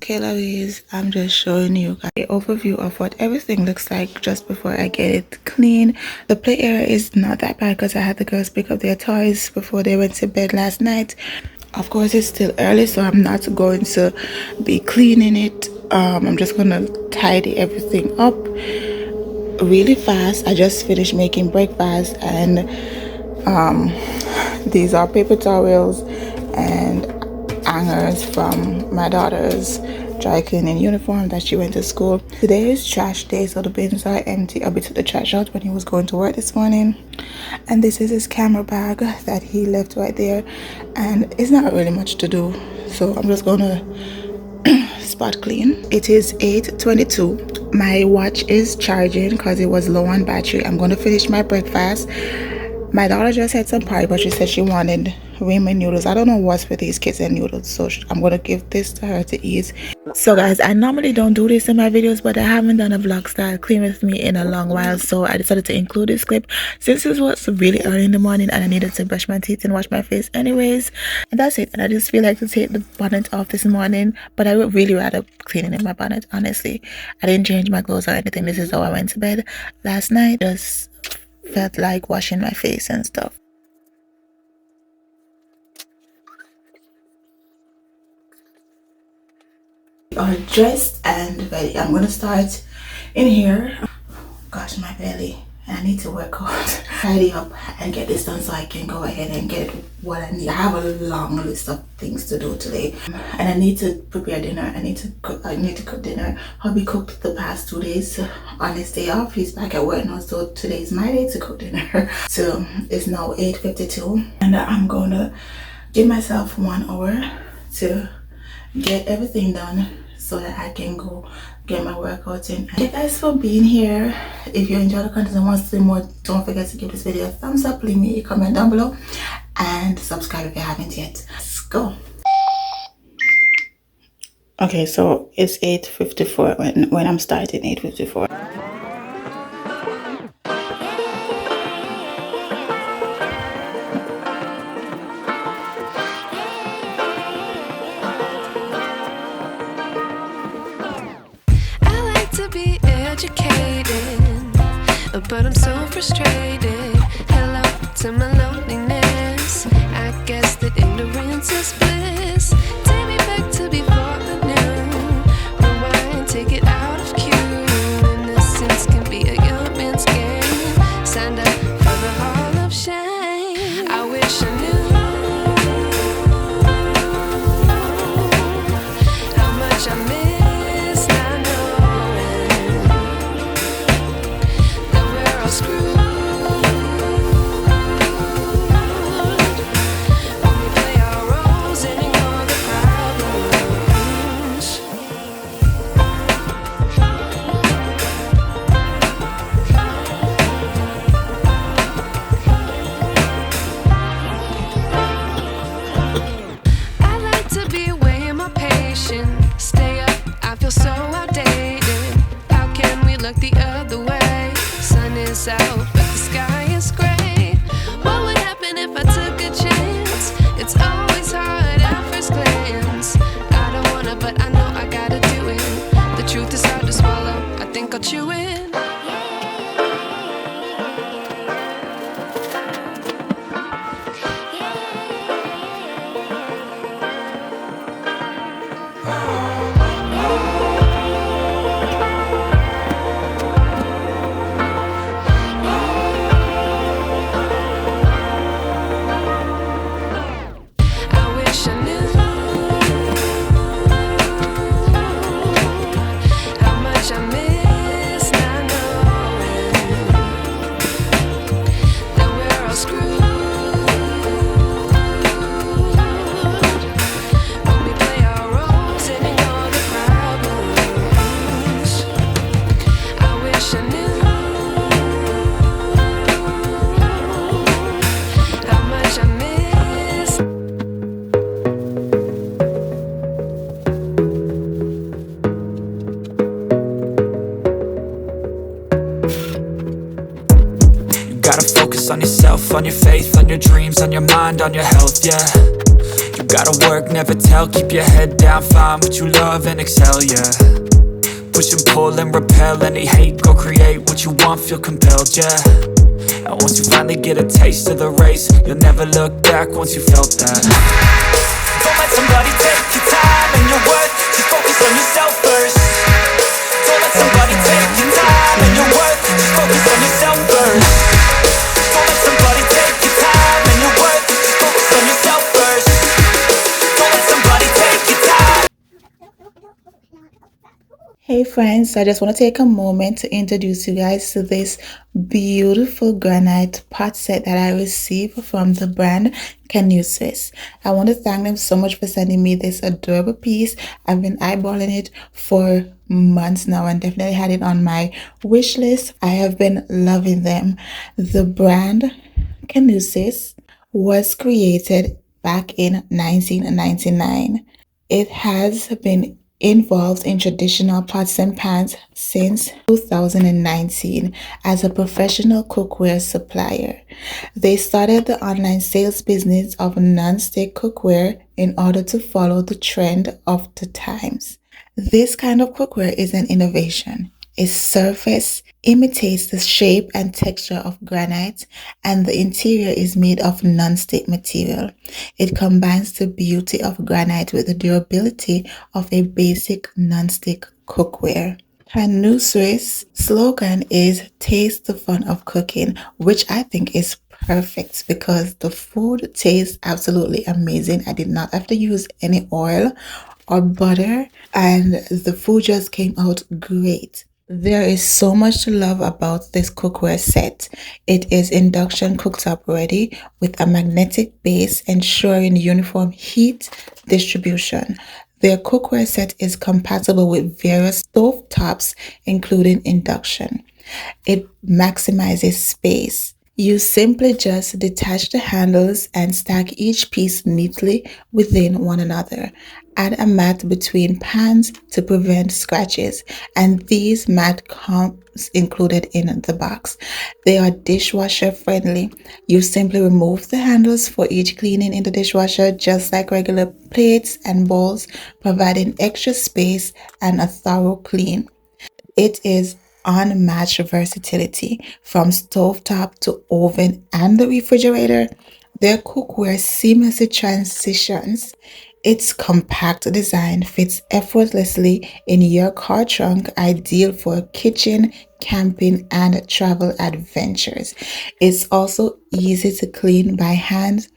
Caannasweis. I'm just showing you guys an overview of what everything looks like just before I get it clean. The play area is not that bad because I had the girls pick up their toys before they went to bed last night. Of course, it's still early, so I'm not going to be cleaning it. I'm just gonna tidy everything up really fast. I just finished making breakfast, and these are paper towels and hangers from my daughter's dry cleaning uniform that she went to school. Today is trash day, so the bins are empty. I'll be took the trash out when he was going to work this morning. And this is his camera bag that he left right there, and it's not really much to do, so I'm just gonna spot clean. It is 8:22. My watch is charging because it was low on battery. I'm going to finish my breakfast. My daughter just had some pie, but she said she wanted ramen noodles. I don't know what's with these kids and noodles, so I'm going to give this to her to eat. So guys, I normally don't do this in my videos, but I haven't done a vlog style clean with me in a long while, so I decided to include this clip since it was really early in the morning and I needed to brush my teeth and wash my face anyways. And that's it. And I just feel like to take the bonnet off this morning, but I would really rather cleaning in my bonnet, honestly. I didn't change my clothes or anything. This is how I went to bed last night. Just felt like washing my face and stuff. We are dressed and ready. I'm gonna start in here. Gosh, my belly, and I need to work out, tidy up and get this done so I can go ahead and get what I need. I have a long list of things to do today, and I need to prepare dinner. I need to cook dinner. Hubby cooked the past 2 days on his day off. He's back at work now, so today's my day to cook dinner. So it's now 8:52, and I'm gonna give myself 1 hour to get everything done so that I can go get my workout in. Thank you guys for being here. If you enjoy the content and want to see more, don't forget to give this video a thumbs up, leave me a comment down below, and subscribe if you haven't yet. Let's go. Okay, so it's 8:54 when I'm starting. 8:54. But I'm so frustrated. Hello to my loneliness. I guess that ignorance is bliss. Take me back to before I knew. Rewind, take it out of cue. Innocence can be a young man's game. Signed up for the hall of shame. I wish I knew how much I miss not knowing that we're all screwed. When we play our roles and ignore the problems. I like to be away in my patience. Stay up, I feel so outdated. How can we look the other way? Sun is out, but the sky is gray. What would happen if I took a chance? It's always hard at first glance. I don't wanna, but I know I gotta do it. The truth is hard to swallow, I think I'll chew it. I wish I knew how much I miss not knowing that we're all screwed. When we play our roles and ignore the problems. I wish I knew how much I miss. You gotta focus on yourself, on your faith, on your dreams, on your mind, on your health, yeah. You Gotta work, never tell, keep your head down, find what you love and excel, yeah. Push and pull and repel any hate, go create what you want, feel compelled, yeah. And once you finally get a taste of the race, you'll never look back once you felt that. Don't let somebody take your time and your worth, just focus on yourself first. Don't let somebody take your time and your worth, just focus on yourself first. Don't let somebody take your time and your worth, just focus on yourself first. Don't let somebody take your time. Hey friends, I just want to take a moment to introduce you guys to this beautiful granite pot set that I received from the brand Caannasweis. I want to thank them so much for sending me this adorable piece. I've been eyeballing it for months now and definitely had it on my wish list. I have been loving them. The brand Caannasweis was created back in 1999. It has been involved in traditional pots and pans since 2019 as a professional cookware supplier. They started the online sales business of non-stick cookware in order to follow the trend of the times. This kind of cookware is an innovation. Its surface imitates the shape and texture of granite, and the interior is made of non-stick material. It combines the beauty of granite with the durability of a basic non-stick cookware. Caannasweis' slogan is "Taste the fun of cooking," which I think is perfect because the food tastes absolutely amazing. I did not have to use any oil or butter, and the food just came out great. There is so much to love about this cookware set. It is induction cooktop ready with a magnetic base ensuring uniform heat distribution. Their cookware set is compatible with various stove tops, including induction. It maximizes space. You simply just detach the handles and stack each piece neatly within one another. Add a mat between pans to prevent scratches, and these mat comes included in the box. They are dishwasher friendly. You simply remove the handles for each cleaning in the dishwasher just like regular plates and bowls, providing extra space and a thorough clean. It is unmatched versatility from stovetop to oven and the refrigerator. Their cookware seamlessly transitions. Its compact design fits effortlessly in your car trunk, ideal for kitchen, camping, and travel adventures. It's also easy to clean by hand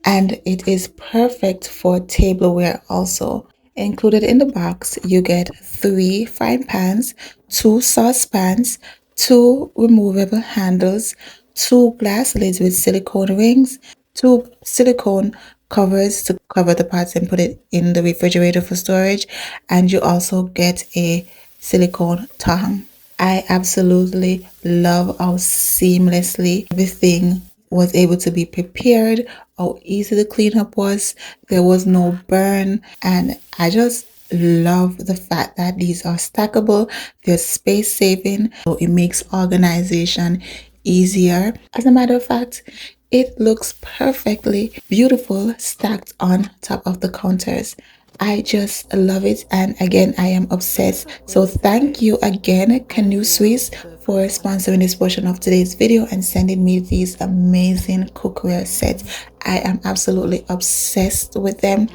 and it is perfect for tableware also. Included in the box, you get 3 frying pans, 2 saucepans, 2 removable handles, 2 glass lids with silicone rings, 2 silicone covers to cover the pots and put it in the refrigerator for storage, and you also get a silicone tongue. I absolutely love how seamlessly everything was able to be prepared, how easy the cleanup was. There was no burn, and I just love the fact that these are stackable, they're space saving, so it makes organization easier. As a matter of fact, it looks perfectly beautiful stacked on top of the counters. I just love it, and again I am obsessed. So thank you again Caannasweis for sponsoring this portion of today's video and sending me these amazing cookware sets. I am absolutely obsessed with them,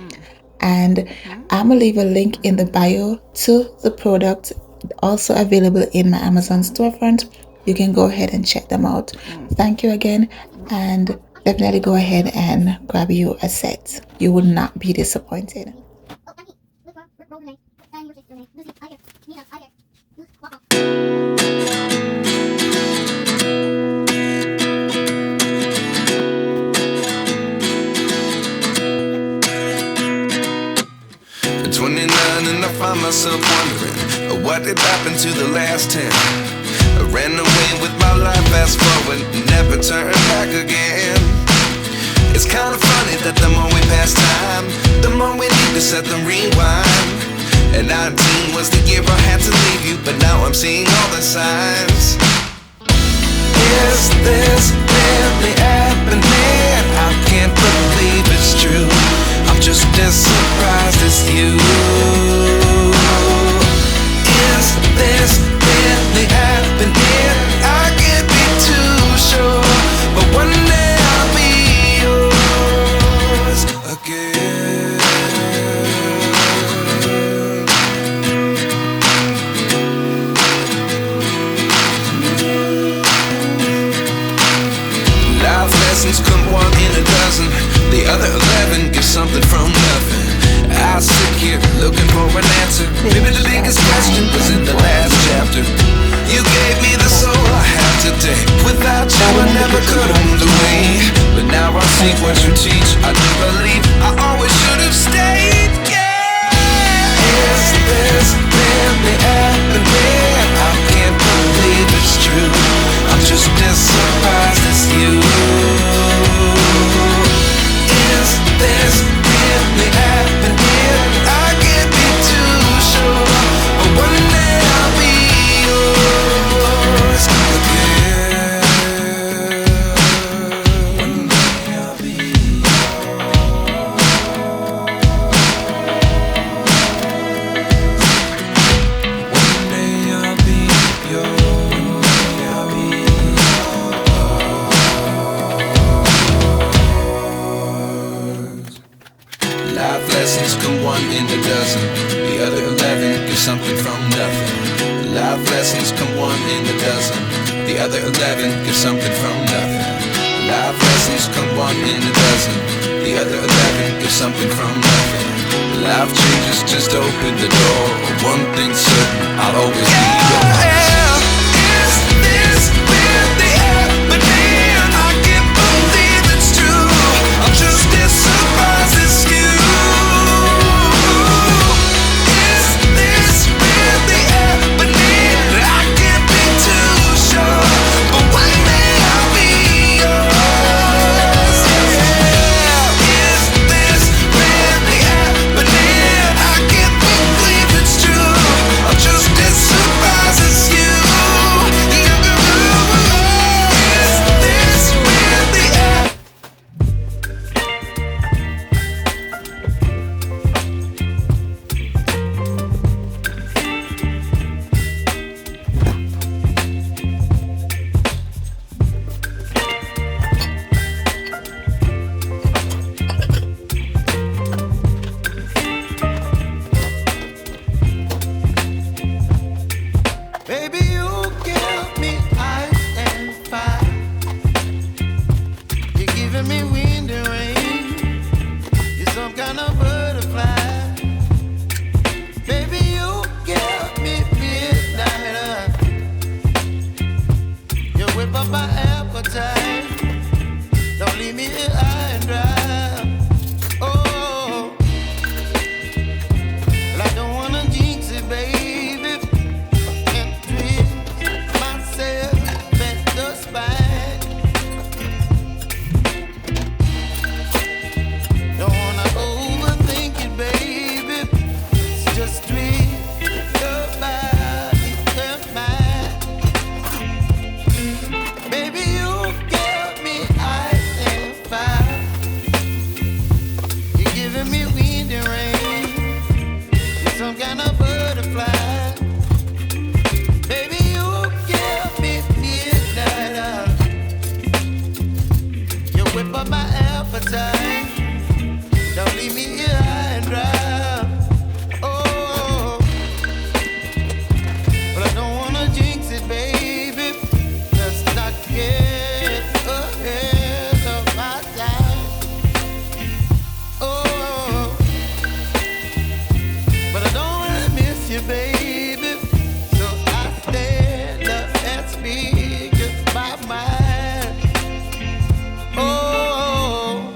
and I'm gonna leave a link in the bio to the product, also available in my Amazon storefront. You can go ahead and check them out. Thank you again, and definitely go ahead and grab you a set. You would not be disappointed. At 29 and I find myself wondering what did happen to the last 10. I ran away with my life, fast forward, never turn back again. It's kind of funny that the more we pass time, the more we need to set the rewind. And 19 was the year I had to leave you, but now I'm seeing all the signs. Is this really happening? I can't believe it's true. I'm just as surprised as you. Is this really happening? I can't be too sure, but one day I'll be yours again. Life lessons come one in a dozen. The other 11 give something from nothing. I sit here looking for an answer. Maybe the biggest question was in the last chapter. You gave me the soul I have today. Without you I never could have moved away. But now I see what you teach. I do believe I always should have stayed. Yeah. Is this really happening? I can't believe it's true. I'm just as surprised as you. Is this really happening? I can't be too sure, but one day I'll be yours again. One day I'll be One day I'll be yours. I'll be yours. Life lessons come one in a dozen. The other 11 give something from nothing. Life lessons come one in a dozen. The other 11 give something from nothing. Life lessons come one in a dozen. The other 11 give something from nothing. Life changes just open the door. One thing's certain, I'll always be yours. Is this really happening? I can't believe it's true. I'm just as surprised as you. Is this really happening? I can't be too sure, but one day I'll be yours. Is this really happening? I can't believe it's true. I'm just as surprised as you. Is this really happening? Baby, you give me ice and fire. You're giving me wind and rain. You're some kind of butterfly. Baby, you give me midnight. You whip up my appetite. Don't leave me here high and dry. Oh, well, I don't wanna jinx it, baby. And twist myself at the spine. Don't wanna overthink it, baby. It's just twist your body and mine. Baby, you give me ice and fire. You're giving me wind and rain. You're some kind of butterfly. Baby, you give me midnight. You whip up my appetite. Don't leave me here high and dry. Oh, but I don't wanna jinx it, baby. Let's not get ahead of my time. Oh, but I don't wanna miss you, baby. So I stand up and speak just my mind. Oh,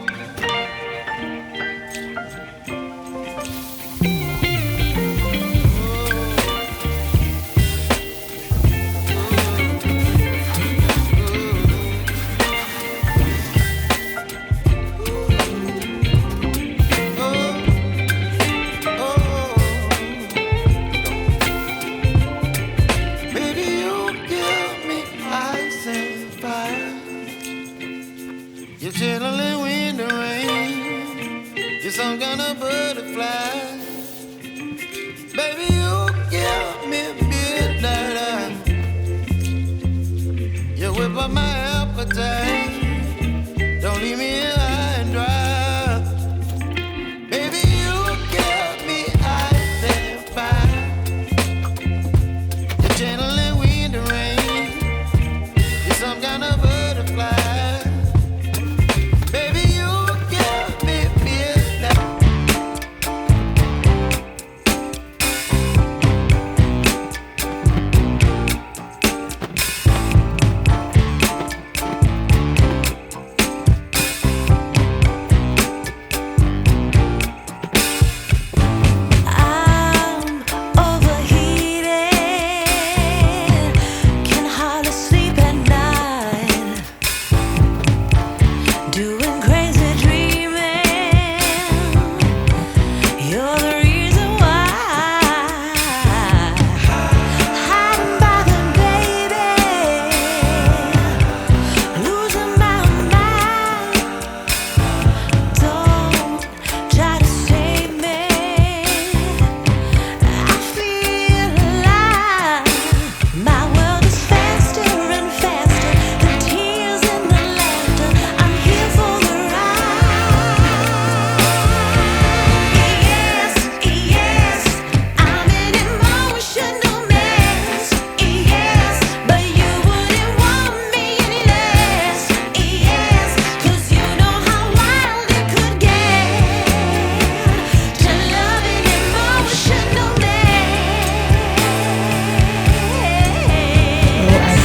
side. Don't leave me here high and dry. Baby, you got me ice and fire. The gentle and wind and rain. You're some kind of butterfly. Baby, you got me feeling.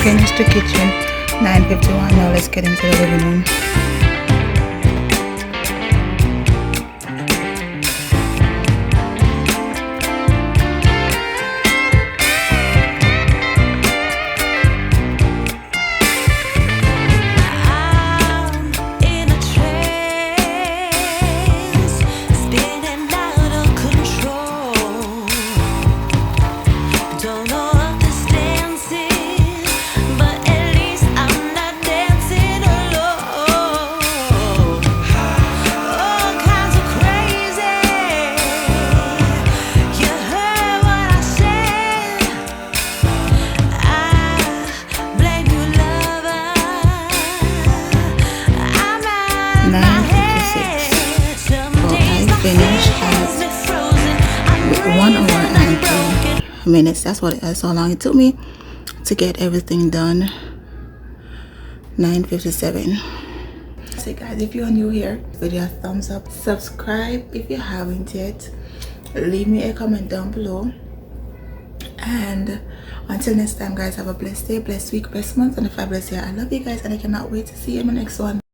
Finished the kitchen. 9:51. Now let's get into the living room. Finished at 1 hour and 3 minutes. That's how long it took me to get everything done. 9:57. So guys, if you're new here, video a thumbs up, subscribe if you haven't yet, leave me a comment down below, and until next time guys, have a blessed day, blessed week, blessed month, and a fabulous year. I love you guys, and I cannot wait to see you in the next one.